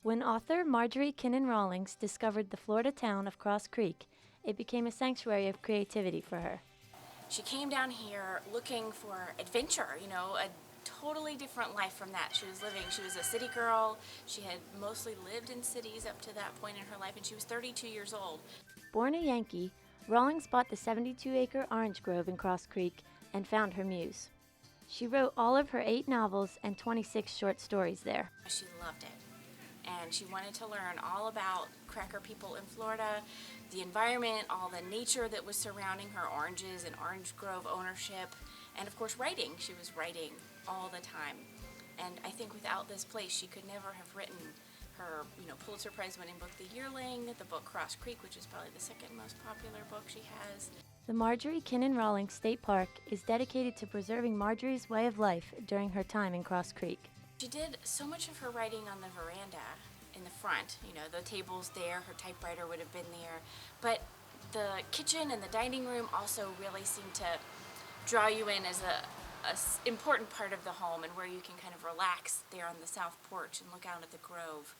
When author Marjorie Kinnan Rawlings discovered the Florida town of Cross Creek, it became a sanctuary of creativity for her. She came down here looking for adventure, a totally different life from that she was living. She was a city girl. She had mostly lived in cities up to that point in her life, and she was 32 years old. Born a Yankee, Rawlings bought the 72-acre orange grove in Cross Creek and found her muse. She wrote all of her 8 novels and 26 short stories there. She loved it, and she wanted to learn all about cracker people in Florida, the environment, all the nature that was surrounding her, oranges and orange grove ownership, and of course writing. She was writing all the time, and I think without this place she could never have written her Pulitzer Prize winning book, The Yearling, the book Cross Creek, which is probably the second most popular book she has. The Marjorie Kinnan Rawlings State Park is dedicated to preserving Marjorie's way of life during her time in Cross Creek. She did so much of her writing on the veranda in the front. The table's there, her typewriter would have been there, but the kitchen and the dining room also really seem to draw you in as a important part of the home, and where you can kind of relax there on the south porch and look out at the grove,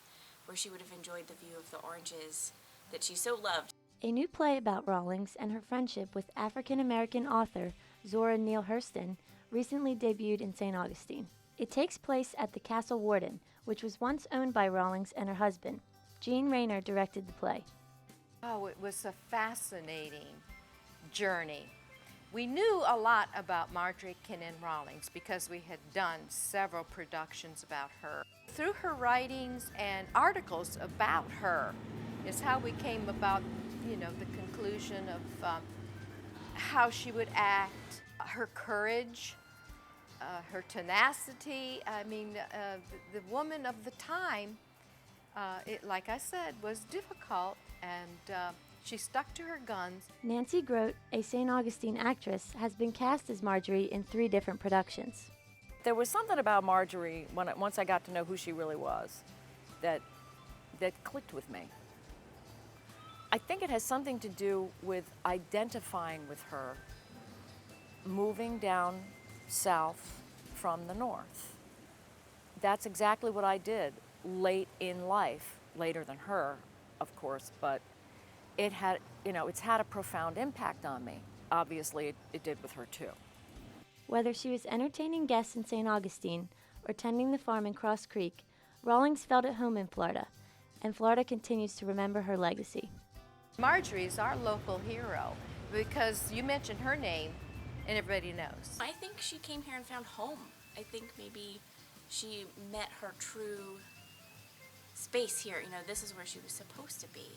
where she would have enjoyed the view of the oranges that she so loved. A new play about Rawlings and her friendship with African-American author Zora Neale Hurston recently debuted in St. Augustine. It takes place at the Castle Warden, which was once owned by Rawlings and her husband. Jean Rayner directed the play. Oh, it was a fascinating journey. We knew a lot about Marjorie Kinnan Rawlings because we had done several productions about her. Through her writings and articles about her is how we came about, the conclusion of how she would act, her courage, her tenacity. The woman of the time, like I said, was difficult, and she stuck to her guns. Nancy Grote, a St. Augustine actress, has been cast as Marjorie in 3 different productions. There was something about Marjorie, once I got to know who she really was, that clicked with me. I think it has something to do with identifying with her, moving down south from the north. That's exactly what I did late in life, later than her, of course, but it's had a profound impact on me. Obviously, it did with her too. Whether she was entertaining guests in St. Augustine or tending the farm in Cross Creek, Rawlings felt at home in Florida, and Florida continues to remember her legacy. Marjorie's our local hero because you mentioned her name and everybody knows. I think she came here and found home. I think maybe she met her true space here. This is where she was supposed to be.